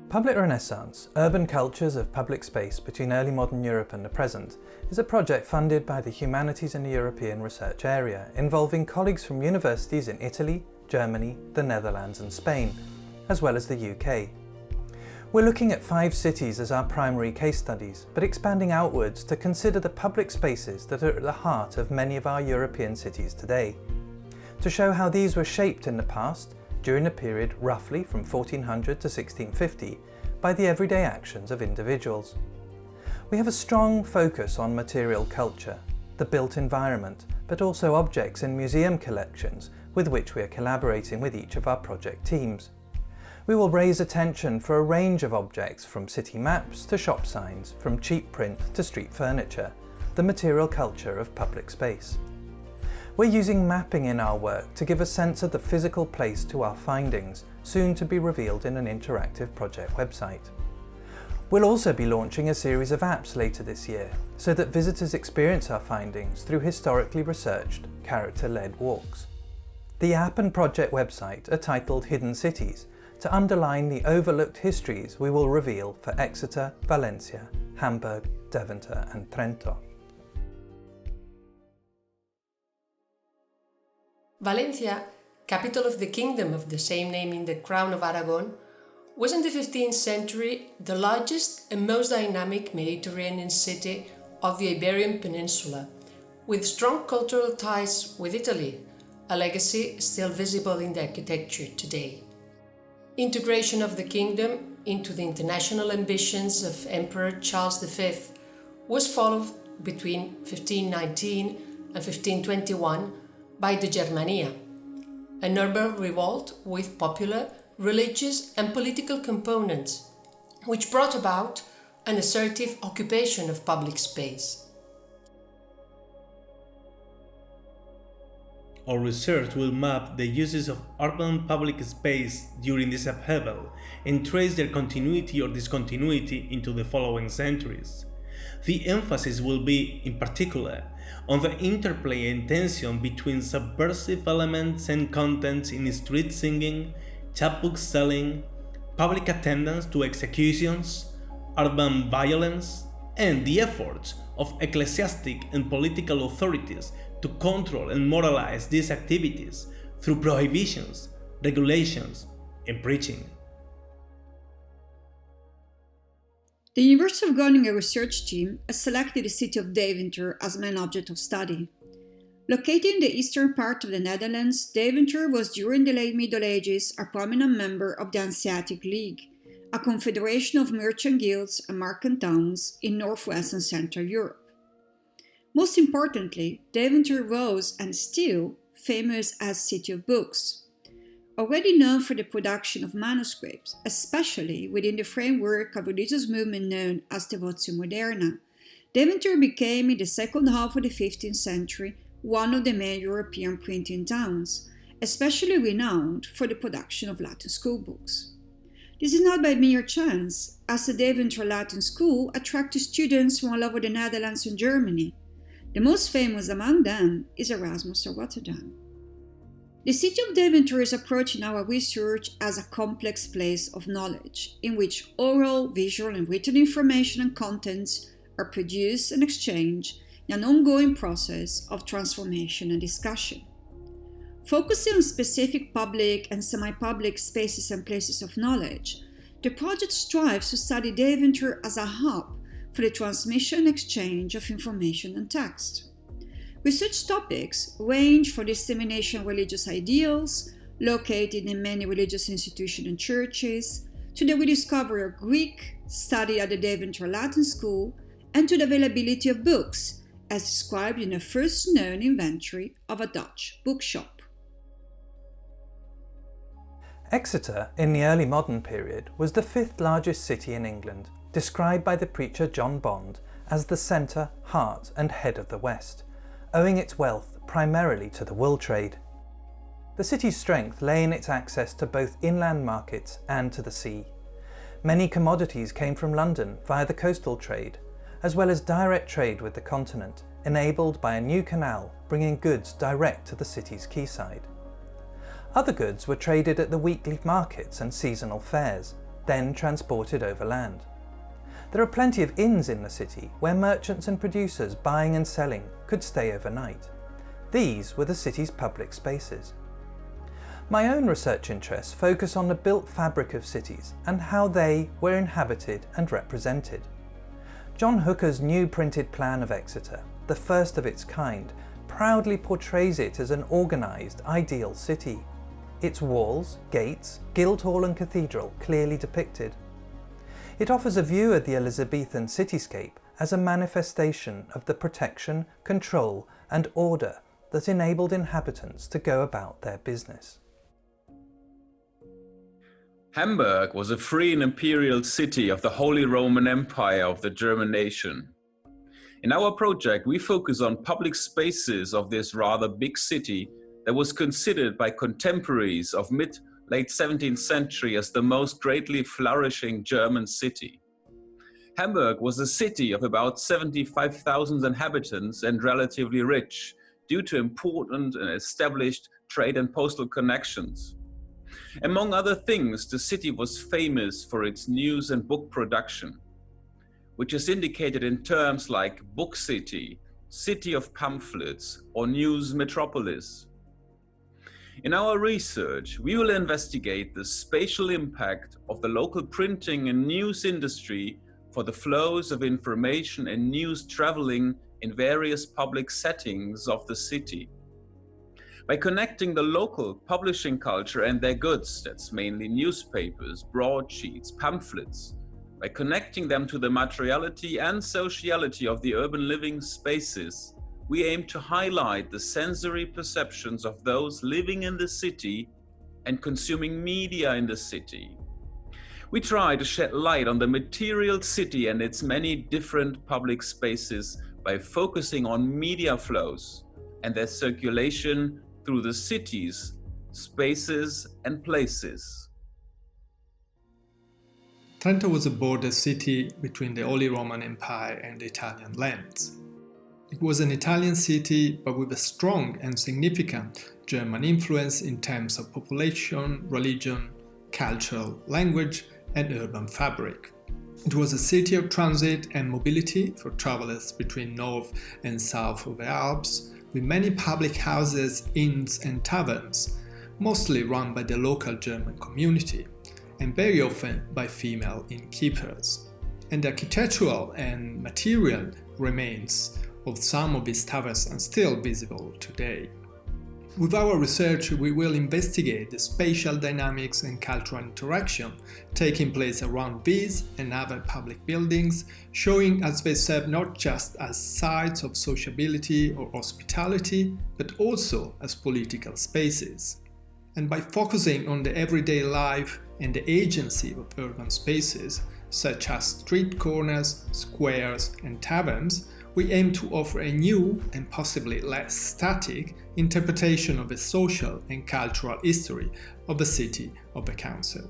Public Renaissance, Urban Cultures of Public Space Between Early Modern Europe and the Present is a project funded by the Humanities and European Research Area, involving colleagues from universities in Italy, Germany, the Netherlands and Spain, as well as the UK. We're looking at 5 cities as our primary case studies, but expanding outwards to consider the public spaces that are at the heart of many of our European cities today, to show how these were shaped in the past, during a period roughly from 1400 to 1650, by the everyday actions of individuals. We have a strong focus on material culture, the built environment, but also objects in museum collections with which we are collaborating with each of our project teams. We will raise attention for a range of objects, from city maps to shop signs, from cheap print to street furniture, the material culture of public space. We're using mapping in our work to give a sense of the physical place to our findings, soon to be revealed in an interactive project website. We'll also be launching a series of apps later this year, so that visitors experience our findings through historically researched, character-led walks. The app and project website are titled Hidden Cities, to underline the overlooked histories we will reveal for Exeter, Valencia, Hamburg, Deventer and Trento. Valencia, capital of the kingdom of the same name in the Crown of Aragon, was in the 15th century the largest and most dynamic Mediterranean city of the Iberian Peninsula, with strong cultural ties with Italy, a legacy still visible in the architecture today. Integration of the kingdom into the international ambitions of Emperor Charles V was followed between 1519 and 1521 by the Germania, an urban revolt with popular, religious and political components, which brought about an assertive occupation of public space. Our research will map the uses of urban public space during this upheaval and trace their continuity or discontinuity into the following centuries. The emphasis will be, in particular, on the interplay and tension between subversive elements and contents in street singing, chapbook selling, public attendance to executions, urban violence, and the efforts of ecclesiastic and political authorities to control and moralize these activities through prohibitions, regulations, and preaching. The University of Groningen research team has selected the city of Deventer as main object of study. Located in the eastern part of the Netherlands, Deventer was during the late Middle Ages a prominent member of the Hanseatic League, a confederation of merchant guilds and market towns in northwest and central Europe. Most importantly, Deventer was, and still, famous as City of Books. Already known for the production of manuscripts, especially within the framework of a religious movement known as Devotio Moderna, Deventer became, in the second half of the 15th century, one of the main European printing towns, especially renowned for the production of Latin school books. This is not by mere chance, as the Deventer Latin School attracted students from all over the Netherlands and Germany. The most famous among them is Erasmus of Rotterdam. The city of Deventer is approaching our research as a complex place of knowledge, in which oral, visual and written information and contents are produced and exchanged in an ongoing process of transformation and discussion. Focusing on specific public and semi-public spaces and places of knowledge, the project strives to study Deventer as a hub for the transmission and exchange of information and text. Research topics range from dissemination of religious ideals, located in many religious institutions and churches, to the rediscovery of Greek, studied at the Deventer Latin School, and to the availability of books, as described in the first known inventory of a Dutch bookshop. Exeter, in the early modern period, was the 5th largest city in England, described by the preacher John Bond as the centre, heart and head of the West, owing its wealth primarily to the wool trade. The city's strength lay in its access to both inland markets and to the sea. Many commodities came from London via the coastal trade, as well as direct trade with the continent, enabled by a new canal bringing goods direct to the city's quayside. Other goods were traded at the weekly markets and seasonal fairs, then transported overland. There are plenty of inns in the city where merchants and producers buying and selling could stay overnight. These were the city's public spaces. My own research interests focus on the built fabric of cities and how they were inhabited and represented. John Hooker's new printed plan of Exeter, the first of its kind, proudly portrays it as an organised, ideal city. Its walls, gates, Guildhall and cathedral clearly depicted. It offers a view of the Elizabethan cityscape as a manifestation of the protection, control and order that enabled inhabitants to go about their business. Hamburg was a free and imperial city of the Holy Roman Empire of the German nation. In our project, we focus on public spaces of this rather big city that was considered by contemporaries of mid-late 17th century as the most greatly flourishing German city. Hamburg was a city of about 75,000 inhabitants and relatively rich due to important and established trade and postal connections. Among other things, the city was famous for its news and book production, which is indicated in terms like book city, city of pamphlets, or news metropolis. In our research, we will investigate the spatial impact of the local printing and news industry for the flows of information and news traveling in various public settings of the city. By connecting the local publishing culture and their goods, that's mainly newspapers, broadsheets, pamphlets, by connecting them to the materiality and sociality of the urban living spaces, we aim to highlight the sensory perceptions of those living in the city and consuming media in the city. We try to shed light on the material city and its many different public spaces by focusing on media flows and their circulation through the cities, spaces, and places. Trento was a border city between the Holy Roman Empire and the Italian lands. It was an Italian city, but with a strong and significant German influence in terms of population, religion, culture, language, and urban fabric. It was a city of transit and mobility for travelers between north and south of the Alps, with many public houses, inns and taverns, mostly run by the local German community, and very often by female innkeepers. And the architectural and material remains of some of these taverns are still visible today. With our research, we will investigate the spatial dynamics and cultural interaction taking place around these and other public buildings, showing as they serve not just as sites of sociability or hospitality, but also as political spaces. And by focusing on the everyday life and the agency of urban spaces, such as street corners, squares, and taverns, we aim to offer a new and possibly less static interpretation of the social and cultural history of the city of the council.